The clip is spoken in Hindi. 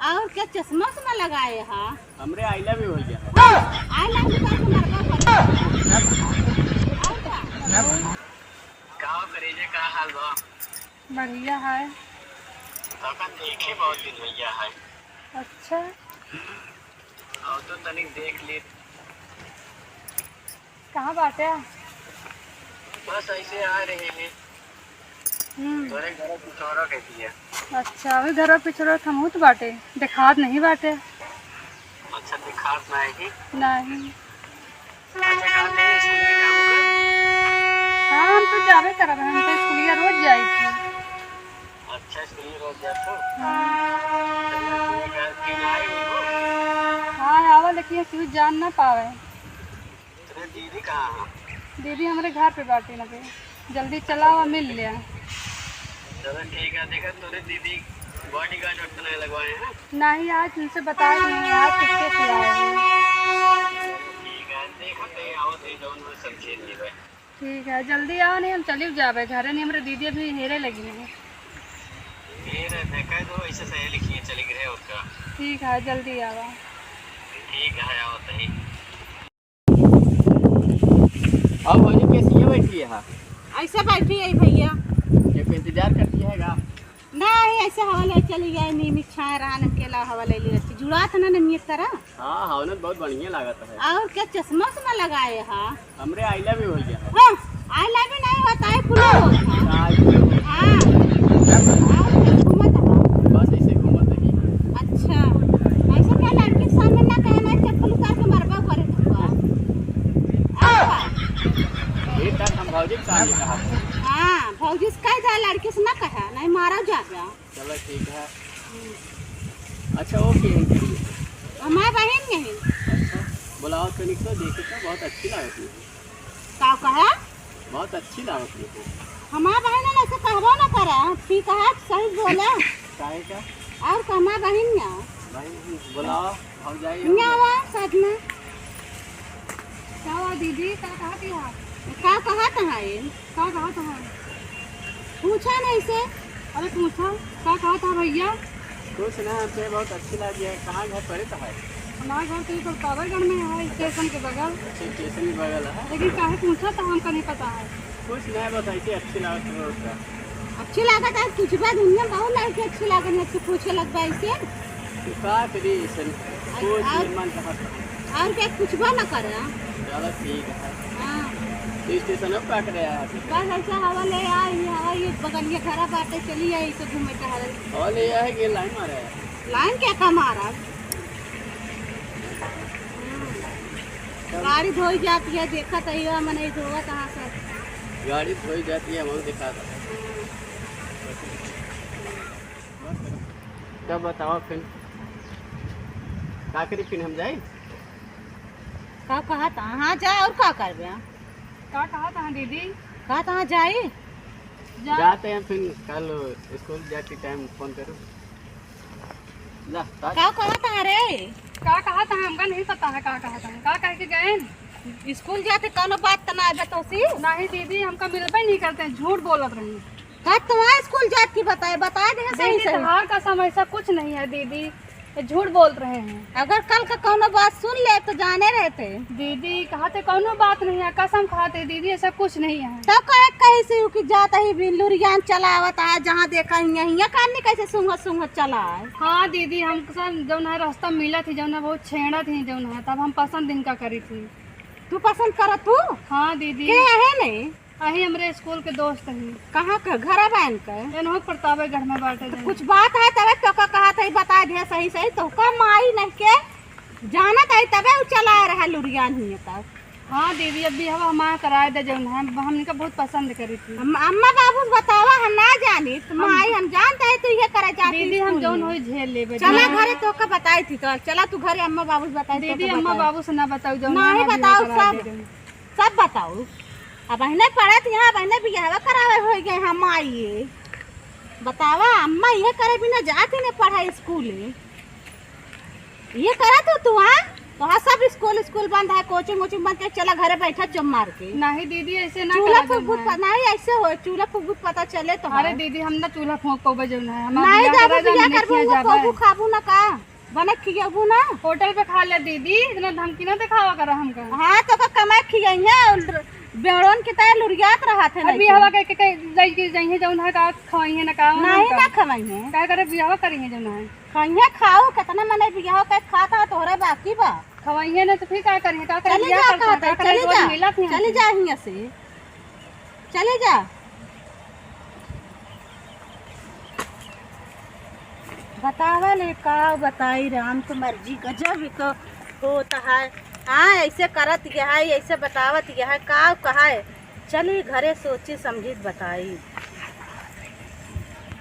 और क्या चश्मा उश्मा लगाए हा? हमरे आई लव यू हो गया। आई लव यू करके मरबा कर। और क्या? का करेजे का हाल बा? बढ़िया है। अपन देखे बहुत दिन भैया है। अच्छा, और तो तनिक देख ले। कहाँ बाटे? बस ऐसे आ रहे हैं। तोरे घर पिछोरा कहती है। अच्छा, अभी घर पिछड़ो हम तो बाटे, दिखात नहीं बाटे। अच्छा दिखात ना है कि? नहीं। अच्छा कहाँ ले स्कूल में जाबो कर? हाँ, हम तो जाबे करब, हम तो स्कूलिया रोज जाई थी। अच्छा स्कूल रोज जातो? हाँ, चलिए ठीक है, फिर आए हो? हाँ आवा, लेकिन क्यों जान ना पावे। तेरे दीदी कहाँ है? दीदी हमारे घर पे बाटे लगे, जल्दी चलाओ मिल लिया। चलो ठीक है, देखा तोरे दीदी बॉडी गार्ड वक्त नहीं लगवाए हैं? नहीं, आज उनसे बताया नहीं, आज किसके खिलाए हैं। ठीक है, देखो ते आओ ते जौन वो सब खेल ली भाई। ठीक है, जल्दी आओ, नहीं हम चली जाबे घरे, नहीं हमारे दीदी अभी हेरे लगी है। फिर देखा तो ऐसे सही लिखिए चली गए उसका। ठीक है, जल्दी आओ। ठीक है आओ तही। अब होने कैसी है बैठी है? ऐसे बैठी है भैया। ये पे इंतजार करती हैगा? नहीं ऐसे हवा ले चली गई नीम छाए रहा अकेला हवा ले ली रहती जुड़ा था ना नियत तरह। हाँ हवनत बहुत बढ़िया लागत है। और क्या चश्मा उश्मा लगाए हा? हमरे आई लव यू हो गया। हाँ, आई लव यू नहीं होता है फुला होता। हाँ, और क्या घूमत हा? बस ऐसे घूमत रही। अच्छा, ऐसे क्या लड़की के सामने ना कहना चप्पल उतार के मरबा करे तुमका। ये तक हम भौजी के सामने कहा। हाँ, भौजी से कह जा लड़की से ना कहा नहीं मारा जाएगा। चलो ठीक है। अच्छा ओके। हमारे बहन नहीं अच्छा बुलाओ तो निकलो, देखे तो बहुत अच्छी लागत है। का कहा? बहुत अच्छी लागत है। हमारे बहन ने ऐसे कहबो ना करा, ठीक है सही बोला। काहे का? और हमारे बहन ना भाई बुलाओ हम जाइए। न्यावा साथ में क्या हुआ दीदी, क्या कहा थी आप? का कहा था ये? क्या कहा था? पूछा नहीं से। अरे पूछा, क्या कहा था भैया? कुछ ना, हमसे बहुत अच्छी लगी है। कहाँ घर पड़े तो है? हमारा घर तो ये कावरगढ़ में है, स्टेशन के बगल। स्टेशन भी बगल है। लेकिन काहे पूछा था, हमको नहीं पता है। कुछ नहीं, बस ऐसे अच्छी लागत है उसका। अच्छी लागत है कुछ बात दुनिया में बहुत लड़की अच्छी लागत है, पूछे लग गया ऐसे। तो का करी ऐसे कुछ मन कहा। और क्या कुछ बा ना करा। चलो ठीक है। हाँ, तो स्टेशन अब क्या करे आप? बस ऐसा हवा ले आई, हवा ये बगल ये घर बाटे चली आई तो घूमे टहल। और ये है कि लाइन मारे है? लाइन क्या कमा रहा? गाड़ी धोई जाती है, देखा तो ये मैंने धोआ कहाँ से। गाड़ी धोई जाती है, वहाँ दिखा था। तब बताओ फिर का करी, फिर हम जाए? का कहा था हाँ जाए और का कर बे? क्या कहा था दीदी? कहा था जाए जाते हैं फिर कल स्कूल जाते टाइम फोन करो। ला का कहा था रे? क्या कहा था हमका नहीं पता है, क्या कहा था, क्या कह के गए? स्कूल जाते कौनो बात तो ना तो सी नहीं दीदी, हमका मिलबे नहीं करते, झूठ बोलत रही। का तुम्हारे स्कूल जात की बता दे सही दीदी सही। त्योहार का समय ऐसा कुछ नहीं है दीदी, ये झूठ बोल रहे हैं। अगर कल का कौनो बात सुन ले तो जाने रहते। दीदी कहते कौनो बात नहीं है, कसम खाते दीदी ऐसा कुछ नहीं है। तब कहे कहीं से कि जाता ही बिल्लुरियान चलावत है, जहाँ देखा हिया कानी कैसे सुंग चला है। हाँ दीदी, हम सब जौन है रास्ता मिला थी, जौन है बहुत छेड़ा थी, जौन है तब हम पसंद इनका करी थी। तू पसंद कर तू? हाँ दीदी, के है नहीं अही हमारे स्कूल के दोस्त हैं। कहाँ का घर बहन का? एनहो प्रतापगढ़ में बाटे जाए। कुछ बात है तबे तो का कहा था बता दे सही सही तो कम आई नहीं के जानत है तबे उ चला रहा लुरियान ही तब। हाँ दीदी, अभी हमारा कराए दे जौन है, हम इनका बहुत पसंद करी थी। अम्मा बाबू बतावा हम ना जानी तुम आई, हम जानते है तू ये करे जाती दीदी हम जौन हो झेल लेबे। चला घरे तो का बताई थी तो चला तू घरे अम्मा बाबू बताई। दीदी अम्मा बाबू से ना बताओ, जौन नहीं है बताओ, करा दे रहे। सब बताओ। अब बहने पढ़त यहाँ बहने बियाह करावे हो गए हम आइए बतावा अम्मा ये करे बिना जाती नहीं पढ़ा स्कूल ये करा तो तू। हाँ तो हाँ सब स्कूल बंद है, कोचिंग वोचिंग बंद है, चला घरे बैठा चुम मार के। नहीं दीदी ऐसे ना चूल्हा करा फूक नहीं ऐसे हो, चूल्हा फूक पता चले तो अरे दीदी हम ना चूल्हा फूंक पाबे जो है हम नहीं बियाह जाबू करा जा बिया नहीं करबू किया वो जाबे खाबू ना का बना खियाबू ना। होटल पे खा ले दीदी, इतना धमकी ना दिखावा करा हमका। हाँ तो का कमाई खियाई है बेड़ोन की तरह लुरियात रहा थे अभी हवा के जाइए जौन है का खवाई है ना का नहीं ना खवाई है का करे बियाह करी है जौन है खइया खाओ कितना मने बियाह के खाता तोहरे बाकी बा खवाई है ना तो फिर का करी का करे चली बियाह जा करता कहता का करे रोज मिला थी चली जा हिया से चली जा। बतावा ले का बताई राम तो मर्जी गजब तो होता है। हाँ ऐसे करत गया है, ऐसे बतावत गया है का कहा है। चली घरे सोची समझी बताई।